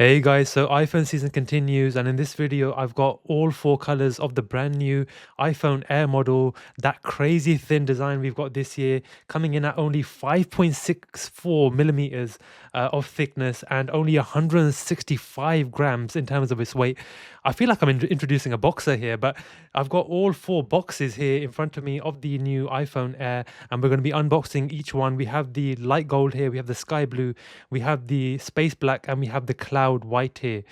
Hey guys, so iPhone season continues, and in this video, I've got all four colors of the brand new iPhone Air model. That crazy thin design we've got this year, coming in at only 5.64 millimeters of thickness and only 165 grams in terms of its weight. I feel like I'm introducing a boxer here, but I've got all four boxes here in front of me of the new iPhone Air, and we're going to be unboxing each one. We have the light gold here, we have the sky blue, we have the space black, and we have the cloud white here.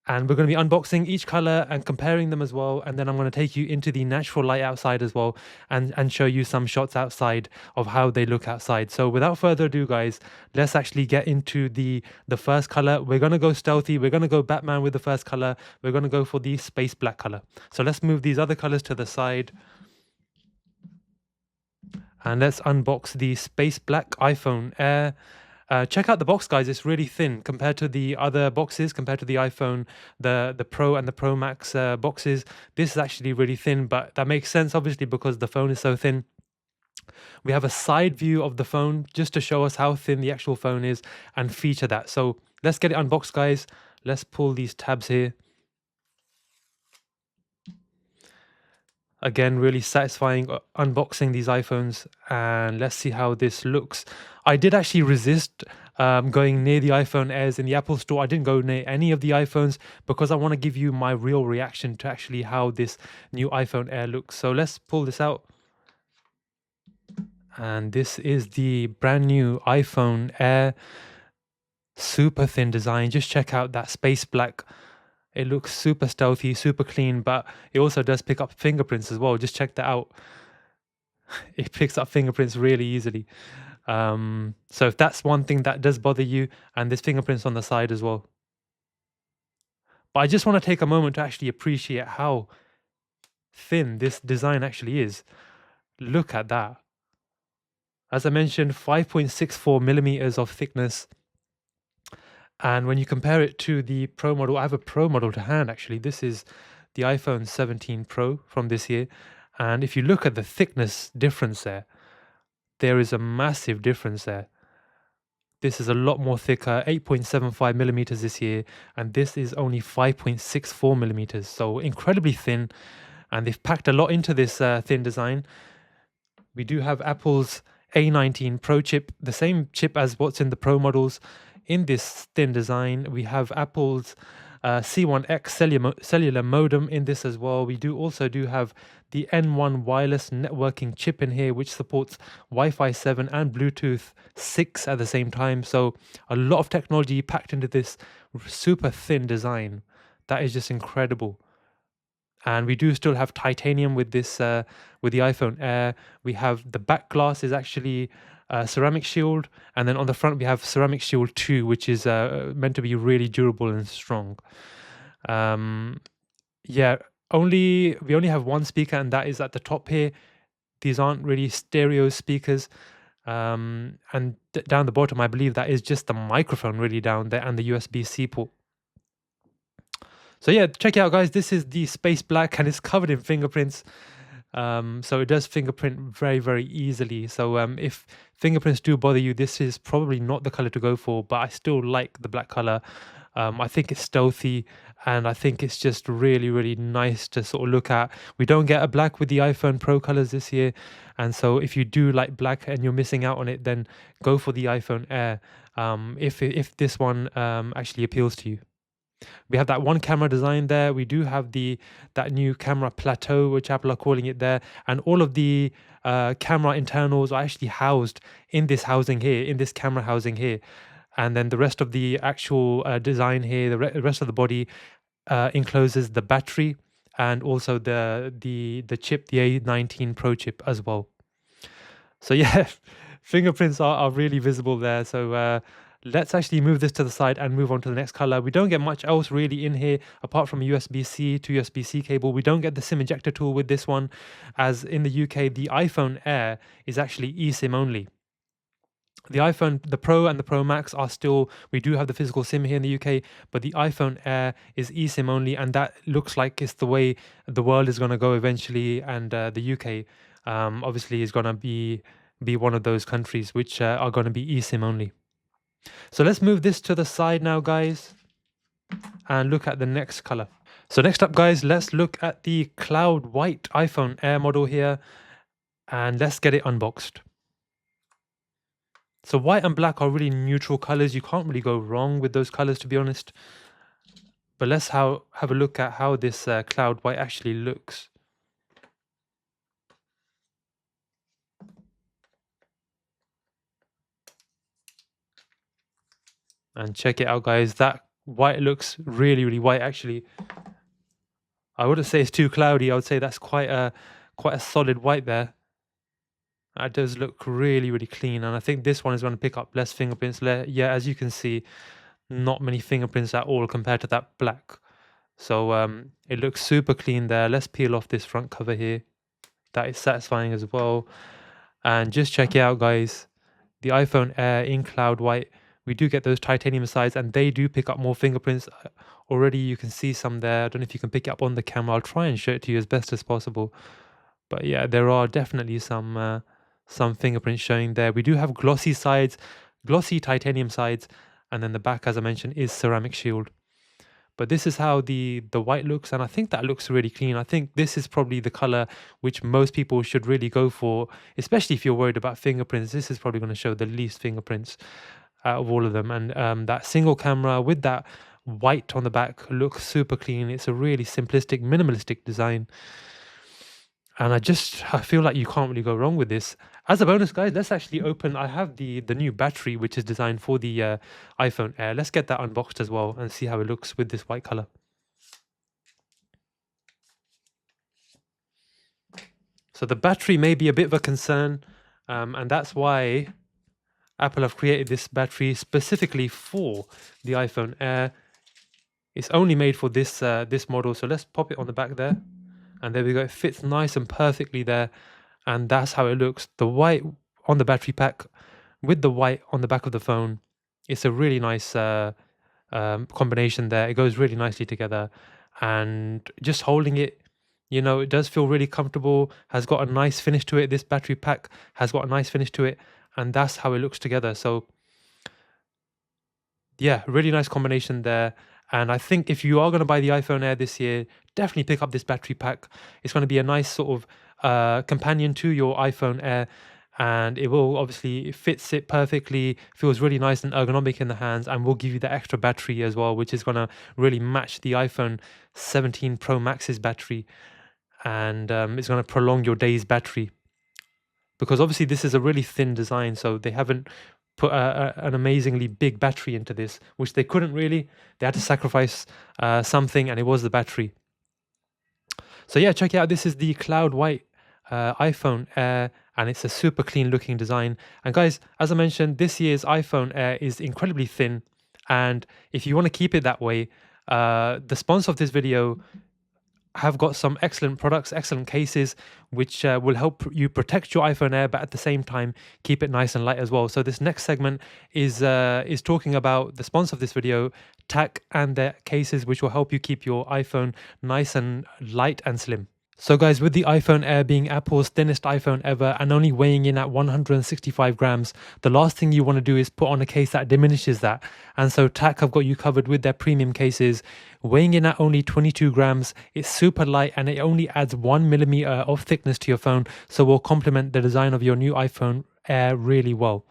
And we're going to be unboxing each color and comparing them as well. And then I'm going to take you into the natural light outside as well, and show you some shots outside of how they look outside. So without further ado, guys, let's actually get into the first color. We're going to go stealthy. We're going to go Batman with the first color. We're going to go for the space black color. So let's move these other colors to the side. And let's unbox the space black iPhone Air. Check out the box, guys. It's really thin compared to the other boxes, compared to the iPhone, the Pro and the Pro Max boxes. This is actually really thin, but that makes sense, obviously, because the phone is so thin. We have a side view of the phone just to show us how thin the actual phone is and feature that. So let's get it unboxed, guys. Let's pull these tabs here. Again, really satisfying unboxing these iPhones, and let's see how this looks. I did actually resist going near the iPhone Airs in the Apple Store. I didn't go near any of the iPhones because I want to give you my real reaction to actually how this new iPhone Air looks. So let's pull this out. And this is the brand new iPhone Air. Super thin design. Just check out that space black. It looks super stealthy, super clean, but it also does pick up fingerprints as well. Just check that out. It picks up fingerprints really easily. So if that's one thing that does bother you, and there's fingerprints on the side as well. But I just want to take a moment to actually appreciate how thin this design actually is. Look at that. As I mentioned, 5.64 millimeters of thickness. And when you compare it to the Pro model, I have a Pro model to hand actually. This is the iPhone 17 Pro from this year. And if you look at the thickness difference there is a massive difference there. This is a lot more thicker, 8.75 millimeters this year, and this is only 5.64 millimeters. So incredibly thin, and they've packed a lot into this thin design. We do have Apple's A19 Pro chip, the same chip as what's in the Pro models. In this thin design, we have Apple's C1X cellular modem in this as well. We also have the N1 wireless networking chip in here, which supports Wi-Fi 7 and Bluetooth 6 at the same time. So a lot of technology packed into this super thin design. That is just incredible. And we do still have titanium with this with the iPhone Air. We have the back glass is actually ceramic shield, and then on the front we have ceramic shield 2, which is meant to be really durable and strong. Yeah, we only have one speaker, and that is at the top here. These aren't really stereo speakers. And down the bottom, I believe that is just the microphone really down there, and the USB-C port. So yeah, check it out, guys. This is the space black, and it's covered in fingerprints. So it does fingerprint very, very easily. So if fingerprints do bother you, this is probably not the color to go for, but I still like the black color. I think it's stealthy, and I think it's just really, really nice to sort of look at. We don't get a black with the iPhone Pro colors this year, and so if you do like black and you're missing out on it, then go for the iPhone Air, if this one actually appeals to you. We have that one camera design there. We do have that new camera plateau, which Apple are calling it there, and all of the camera internals are actually housed in this housing here, in this camera housing here. And then the rest of the actual design here, the rest of the body encloses the battery and also the chip, the A19 Pro chip as well. So yeah, fingerprints are really visible there. So let's actually move this to the side and move on to the next color. We don't get much else really in here apart from a USB-C to USB-C cable. We don't get the SIM ejector tool with this one, as in the UK, the iPhone Air is actually eSIM only. The iPhone, the Pro and the Pro Max are still, we do have the physical SIM here in the UK, but the iPhone Air is eSIM only, and that looks like it's the way the world is going to go eventually, and the UK obviously is going to be one of those countries which are going to be eSIM only. So let's move this to the side now, guys. and look at the next color. So next up, guys, let's look at the cloud white iPhone Air model here, and let's get it unboxed. So white and black are really neutral colors. You can't really go wrong with those colors, to be honest. But let's have a look at how this cloud white actually looks. And check it out, guys. That white looks really, really white, actually. I wouldn't say it's too cloudy. I would say that's quite a solid white there. That does look really, really clean. And I think this one is going to pick up less fingerprints. Yeah, as you can see, not many fingerprints at all compared to that black. So it looks super clean there. Let's peel off this front cover here. That is satisfying as well. And just check it out, guys. The iPhone Air in cloud white. We do get those titanium sides, and they do pick up more fingerprints. Already you can see some there. I don't know if you can pick it up on the camera. I'll try and show it to you as best as possible. But yeah, there are definitely some fingerprints showing there. We do have glossy sides, glossy titanium sides, and then the back, as I mentioned, is ceramic shield. But this is how the white looks, and I think that looks really clean. I think this is probably the color which most people should really go for, especially if you're worried about fingerprints. This is probably going to show the least fingerprints out of all of them. And that single camera with that white on the back looks super clean. It's a really simplistic, minimalistic design. And I feel like you can't really go wrong with this. As a bonus, guys, let's actually open. I have the new battery, which is designed for the iPhone Air. Let's get that unboxed as well and see how it looks with this white color. So the battery may be a bit of a concern, and that's why Apple have created this battery specifically for the iPhone Air. It's only made for this model. So let's pop it on the back there. And there we go. It fits nice and perfectly there. And that's how it looks. The white on the battery pack with the white on the back of the phone. It's a really nice combination there. It goes really nicely together. And just holding it, you know, it does feel really comfortable. Has got a nice finish to it. This battery pack has got a nice finish to it. And that's how it looks together. So yeah, really nice combination there. And I think if you are going to buy the iPhone Air this year, definitely pick up this battery pack. It's going to be a nice sort of companion to your iPhone Air. And it will obviously, it fits it perfectly, feels really nice and ergonomic in the hands, and will give you the extra battery as well, which is going to really match the iPhone 17 Pro Max's battery. And it's going to prolong your day's battery. Because obviously this is a really thin design, so they haven't put an amazingly big battery into this, which they couldn't really. They had to sacrifice something, and it was the battery. So yeah, check it out. This is the cloud white iPhone Air, and it's a super clean looking design. And guys, as I mentioned, this year's iPhone Air is incredibly thin, and if you want to keep it that way, the sponsor of this video have got some excellent products, excellent cases, which will help you protect your iPhone Air, but at the same time keep it nice and light as well. So this next segment is talking about the sponsor of this video, TAC, and their cases, which will help you keep your iPhone nice and light and slim. So guys, with the iPhone Air being Apple's thinnest iPhone ever and only weighing in at 165 grams, the last thing you want to do is put on a case that diminishes that. And so TAC have got you covered with their premium cases. Weighing in at only 22 grams, it's super light and it only adds 1 millimeter of thickness to your phone, so will complement the design of your new iPhone Air really well.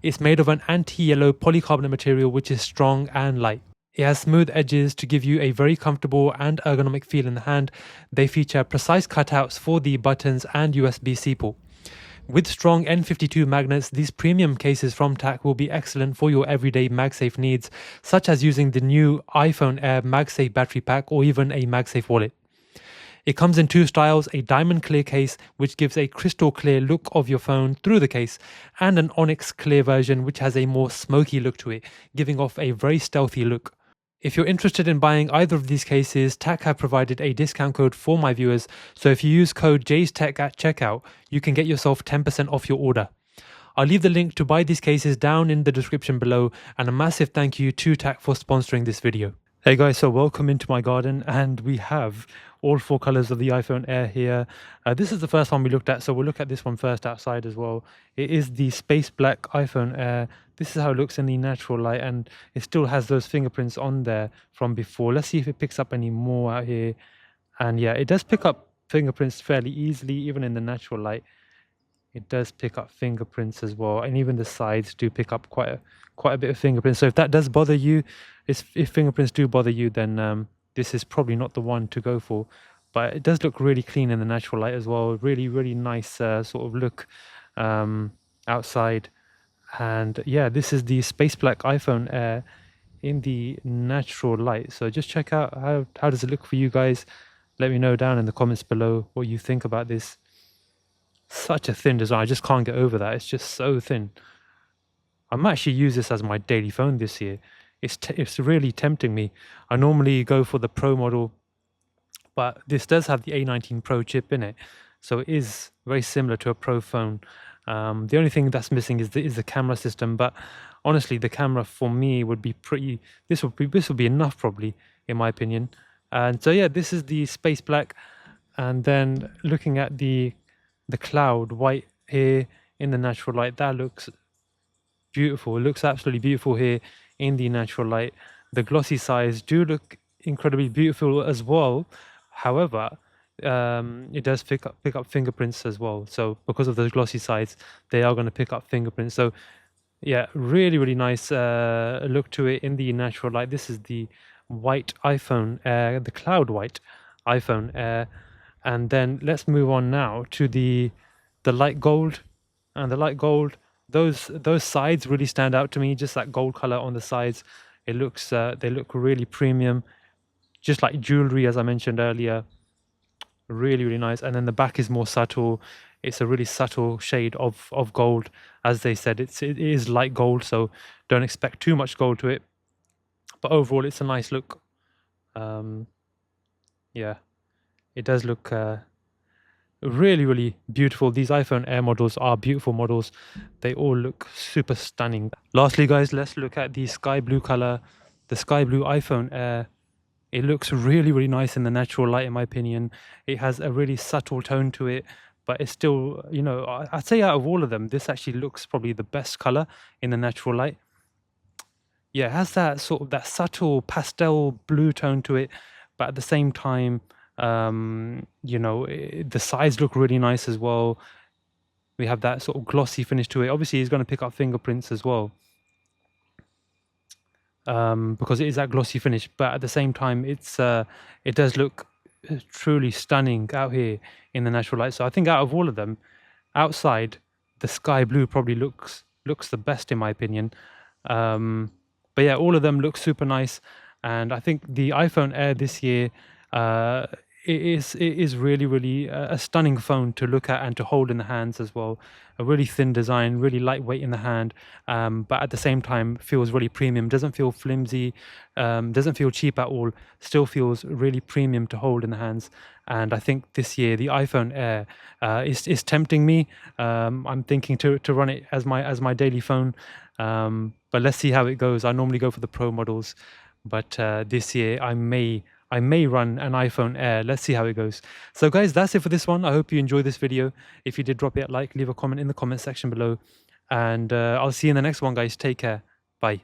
It's made of an anti-yellow polycarbonate material which is strong and light. It has smooth edges to give you a very comfortable and ergonomic feel in the hand. They feature precise cutouts for the buttons and USB-C port. With strong N52 magnets, these premium cases from TAC will be excellent for your everyday MagSafe needs, such as using the new iPhone Air MagSafe battery pack or even a MagSafe wallet. It comes in two styles, a diamond clear case, which gives a crystal clear look of your phone through the case, and an onyx clear version, which has a more smoky look to it, giving off a very stealthy look. If you're interested in buying either of these cases, TAC have provided a discount code for my viewers, so if you use code Jay'sTech at checkout, you can get yourself 10% off your order. I'll leave the link to buy these cases down in the description below, and a massive thank you to TAC for sponsoring this video. Hey guys, so welcome into my garden, and we have all four colors of the iPhone Air here. This is the first one we looked at, so we'll look at this one first outside as well. It is the space black iPhone Air. This is how it looks in the natural light, and it still has those fingerprints on there from before. Let's see if it picks up any more out here. And yeah, it does pick up fingerprints fairly easily, even in the natural light. It does pick up fingerprints as well, and even the sides do pick up quite a bit of fingerprints. So if that does bother you, if fingerprints do bother you, then this is probably not the one to go for. But it does look really clean in the natural light as well. Really nice sort of look um, outside. And yeah, this is the space black iPhone Air in the natural light. So just check out how does it look for you guys. Let me know down in the comments below what you think about this. Such a thin design. I just can't get over that. It's just so thin. I might actually use this as my daily phone this year. It's really tempting me. I normally go for the Pro model, but this does have the A19 Pro chip in it, so it is very similar to a Pro phone. The only thing that's missing is the camera system. But honestly, the camera for me would be pretty. This would be enough probably, in my opinion. And so yeah, this is the space black, and then looking at the cloud white here in the natural light, that looks beautiful. It looks absolutely beautiful here in the natural light. The glossy sides do look incredibly beautiful as well. However, it does pick up fingerprints as well. So because of those glossy sides, they are going to pick up fingerprints. So yeah, really nice look to it in the natural light. This is the white iPhone Air, the cloud white iPhone Air. And then let's move on now to the light gold. And the light gold, those sides really stand out to me. Just that gold color on the sides, it looks they look really premium, just like jewelry, as I mentioned earlier. Really nice. And then the back is more subtle. It's a really subtle shade of gold. As they said, it is light gold, so don't expect too much gold to it. But overall, it's a nice look. Yeah, it does look really beautiful. These iPhone Air models are beautiful models. They all look super stunning. Lastly, guys, let's look at the sky blue color, the sky blue iPhone Air. It looks really nice in the natural light, in my opinion. It has a really subtle tone to it, but it's still, you know, I'd say out of all of them, this actually looks probably the best color in the natural light. Yeah, it has that sort of that subtle pastel blue tone to it, but at the same time, you know, the sides look really nice as well. We have that sort of glossy finish to it. Obviously, it's going to pick up fingerprints as well, because it is that glossy finish. But at the same time, it does look truly stunning out here in the natural light. So I think out of all of them, outside, the sky blue probably looks the best in my opinion. But yeah, all of them look super nice, and I think the iPhone Air this year, uh, it is really a stunning phone to look at and to hold in the hands as well. A really thin design, really lightweight in the hand, but at the same time feels really premium. Doesn't feel flimsy, doesn't feel cheap at all. Still feels really premium to hold in the hands. And I think this year the iPhone Air is tempting me. I'm thinking to run it as my daily phone. But let's see how it goes. I normally go for the Pro models, but this year I may run an iPhone Air. Let's see how it goes. So guys, that's it for this one. I hope you enjoyed this video. If you did, drop it a like, leave a comment in the comment section below, and I'll see you in the next one, guys. Take care. Bye.